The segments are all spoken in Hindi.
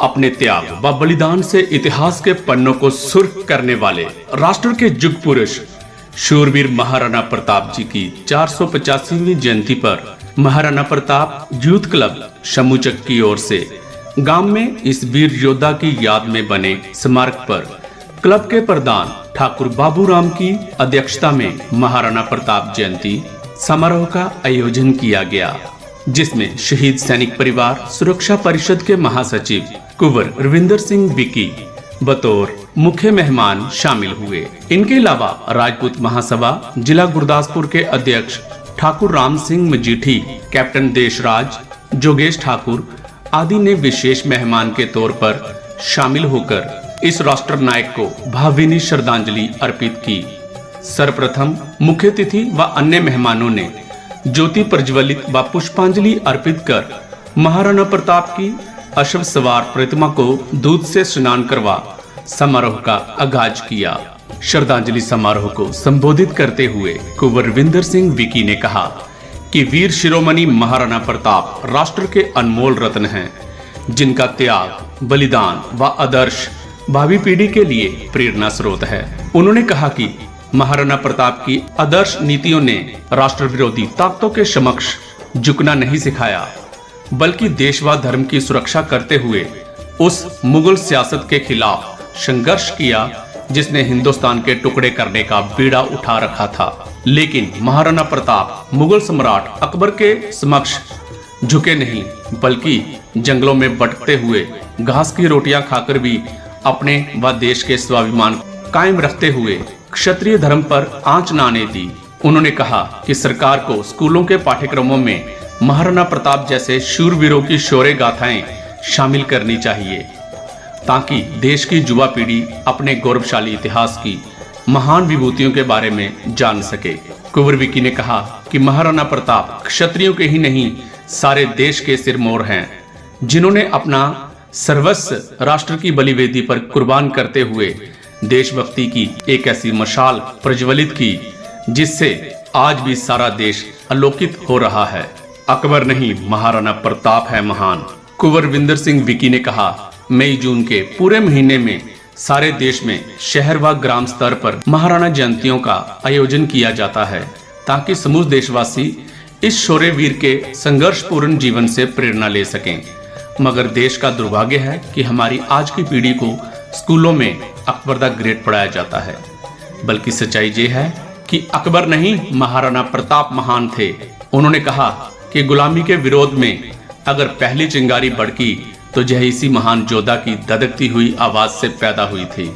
अपने त्याग व बलिदान से इतिहास के पन्नों को सुर्ख करने वाले राष्ट्र के युग पुरुष शूरवीर महाराणा प्रताप जी की 485वीं जयंती पर महाराणा प्रताप यूथ क्लब समूचक की ओर से गांव में इस वीर योद्धा की याद में बने स्मारक पर क्लब के प्रधान ठाकुर बाबूराम की अध्यक्षता में महाराणा प्रताप जयंती समारोह का आयोजन किया गया, जिसमें शहीद सैनिक परिवार सुरक्षा परिषद के महासचिव कुंवर रविंदर सिंह विकी बतौर मुख्य मेहमान शामिल हुए। इनके अलावा राजपूत महासभा जिला गुरदासपुर के अध्यक्ष ठाकुर राम सिंह मजीठी, कैप्टन देशराज, जोगेश ठाकुर आदि ने विशेष मेहमान के तौर पर शामिल होकर इस राष्ट्र नायक को भावभीनी श्रद्धांजलि अर्पित की। सर्वप्रथम मुख्य अतिथि व अन्य मेहमानों ने ज्योति प्रज्वलित व पुष्पांजलि अर्पित कर महाराणा प्रताप की अश्व सवार प्रतिमा को दूध से स्नान करवा समारोह का आगाज किया। श्रद्धांजलि समारोह को संबोधित करते हुए कुंवर रविंदर सिंह विकी ने कहा कि वीर शिरोमणि महाराणा प्रताप राष्ट्र के अनमोल रत्न हैं, जिनका त्याग, बलिदान व आदर्श भावी पीढ़ी के लिए प्रेरणा स्रोत है। उन्होंने कहा कि महाराणा प्रताप की आदर्श नीतियों ने राष्ट्र विरोधी ताकतों के समक्ष झुकना नहीं सिखाया, बल्कि देश व धर्म की सुरक्षा करते हुए उस मुगल सियासत के खिलाफ संघर्ष किया जिसने हिंदुस्तान के टुकड़े करने का बीड़ा उठा रखा था। लेकिन महाराणा प्रताप मुगल सम्राट अकबर के समक्ष झुके नहीं, बल्कि जंगलों में भटकते हुए घास की रोटियां खाकर भी अपने व देश के स्वाभिमान कायम रखते हुए क्षत्रिय धर्म पर आंच न आने दी। उन्होंने कहा कि सरकार को स्कूलों के पाठ्यक्रमों में महाराणा प्रताप जैसे शूरवीरों की शौर्य गाथाएं शामिल करनी चाहिए, ताकि देश की युवा पीढ़ी अपने गौरवशाली इतिहास की महान विभूतियों के बारे में जान सके। कुंवर विकी ने कहा कि महाराणा प्रताप क्षत्रियों के ही नहीं, सारे देश के सिरमौर हैं, जिन्होंने अपना सर्वस्व राष्ट्र की बलिवेदी पर कुर्बान करते हुए देशभक्ति की एक ऐसी मशाल प्रज्वलित की, जिससे आज भी सारा देश आलोकित हो रहा है। अकबर नहीं, महाराणा प्रताप है महान। कुंवर रविंदर सिंह विकी ने कहा, मई जून के पूरे महीने में सारे देश में शहर व ग्राम स्तर पर महाराणा जयंतियों का आयोजन किया जाता है, ताकि समूह देशवासी इस शौर्य वीर के संघर्षपूर्ण जीवन से प्रेरणा ले सकें। मगर देश का दुर्भाग्य है कि हमारी आज की पीढ़ी को स्कूलों में अकबर द ग्रेट पढ़ाया जाता है, बल्कि सच्चाई ये है कि अकबर नहीं, महाराणा प्रताप महान थे। उन्होंने कहा कि गुलामी के विरोध में अगर पहली चिंगारी भड़की तो यह इसी महान योद्धा की धधकती हुई आवाज से पैदा हुई थी।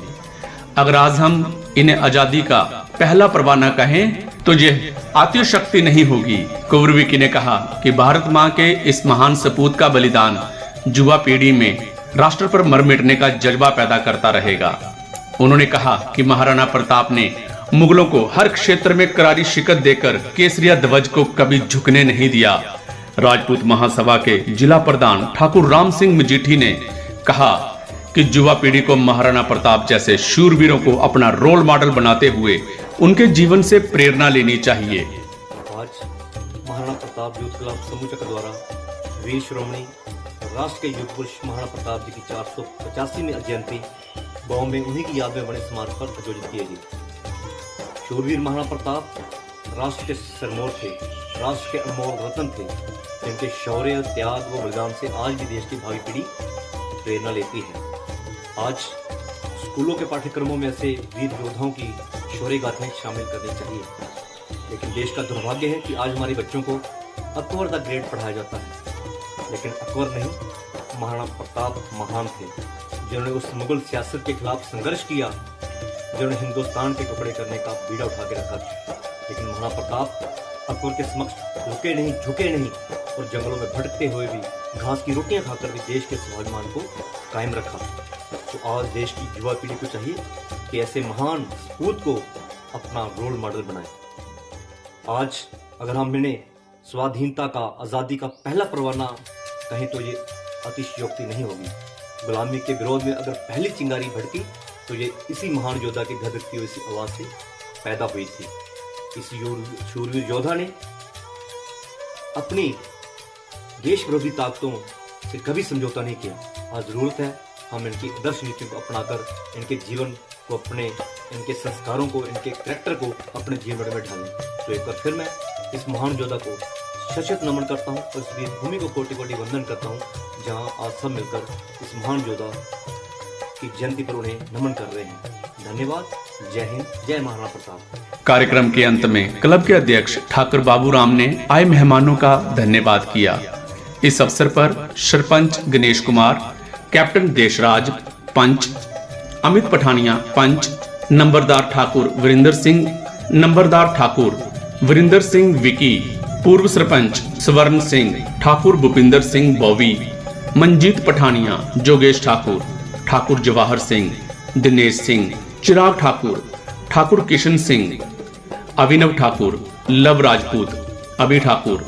अगर आज हम इन्हें आजादी का पहला परवाना कहें तो यह आतिश शक्ति नहीं होगी। कुंवर विकी ने कहा कि भारत माँ के इस महान सपूत का बलिदान युवा पीढ़ी में राष्ट्र पर मर मिटने का जज्बा पैदा करता रहेगा। उन्होंने कहा कि महाराणा प्रताप ने मुगलों को हर क्षेत्र में करारी शिकस्त देकर केसरिया ध्वज को कभी झुकने नहीं दिया। राजपूत महासभा के जिला प्रधान ठाकुर राम सिंह मजीठी ने कहा कि युवा पीढ़ी को महाराणा प्रताप जैसे शूरवीरों को अपना रोल मॉडल बनाते हुए उनके जीवन से प्रेरणा लेनी चाहिए। आज महाराणा प्रताप यूथ क्लब समूचक द्वारा वीर शिरोमणि राष्ट्र के युग पुरुष महाराणा प्रताप जी की 485वीं जयंती गांव में उन्हीं की याद में बने स्मारक पर आयोजित किए गए। शूरवीर महाराणा प्रताप राष्ट्र के सिरमौर थे, राष्ट्र के अनमोल रत्न थे, जिनके शौर्य, त्याग व बलिदान से आज भी देश की भावी पीढ़ी प्रेरणा लेती है। आज स्कूलों के पाठ्यक्रमों में ऐसे वीर योद्धाओं की शौर्य गाथाएं शामिल करनी चाहिए, लेकिन देश का दुर्भाग्य है कि आज हमारे बच्चों को अकबर द ग्रेट पढ़ाया जाता है। लेकिन अकबर नहीं, महाराणा प्रताप महान थे, जिन्होंने उस मुगल सियासत के खिलाफ संघर्ष किया, जिन्होंने हिंदुस्तान के टुकड़े करने का बीड़ा उठा के रखा। लेकिन महाराणा प्रताप अकबर के समक्ष रुके नहीं, झुके नहीं और जंगलों में भटकते हुए भी घास की रोटियां खाकर भी देश के स्वाभिमान को कायम रखा। तो आज देश की युवा पीढ़ी को चाहिए कि ऐसे महान सपूत को अपना रोल मॉडल बनाए। आज अगर हम इन्हें स्वाधीनता का, आज़ादी का पहला परवाना कहें तो ये अतिशयोक्ति नहीं होगी। गुलामी के विरोध में अगर पहली चिंगारी भड़की तो ये इसी महान योद्धा की धधकती हुई इसी आवाज से पैदा हुई थी। इस शूरवीर योद्धा ने अपनी देश विरोधी ताकतों से कभी समझौता नहीं किया। आज जरूरत है हम इनकी आदर्श नीतियों को अपनाकर इनके जीवन को, अपने इनके संस्कारों को, इनके करैक्टर को अपने जीवन में ढालें। तो एक बार फिर मैं इस महान योद्धा को सशक्त नमन करता हूँ और इस वीर भूमि को कोटि कोटि वंदन करता हूँ, जहाँ आज सब मिलकर इस महान योद्धा की जयंती पर उन्हें नमन कर रहे हैं। धन्यवाद। जय हिंद, जय महाराणा प्रताप। कार्यक्रम के अंत में क्लब के अध्यक्ष ठाकुर बाबूराम ने आए मेहमानों का धन्यवाद किया। इस अवसर पर सरपंच गणेश कुमार, कैप्टन देशराज, पंच अमित पठानिया, पंच नंबरदार ठाकुर वीरेंद्र सिंह, नंबरदार ठाकुर वीरेंद्र सिंह विकी, पूर्व सरपंच स्वर्ण सिंह, ठाकुर भूपिंदर सिंह बॉबी, मंजीत पठानिया, जोगेश ठाकुर, ठाकुर जवाहर सिंह, दिनेश सिंह, चिराग ठाकुर, ठाकुर किशन सिंह, अभिनव ठाकुर, लव राजपूत, अभि ठाकुर,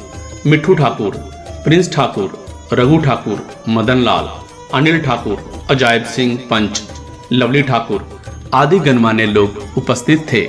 मिठू ठाकुर, प्रिंस ठाकुर, रघु ठाकुर, मदन लाल, अनिल ठाकुर, अजायब सिंह पंच, लवली ठाकुर आदि गणमान्य लोग उपस्थित थे।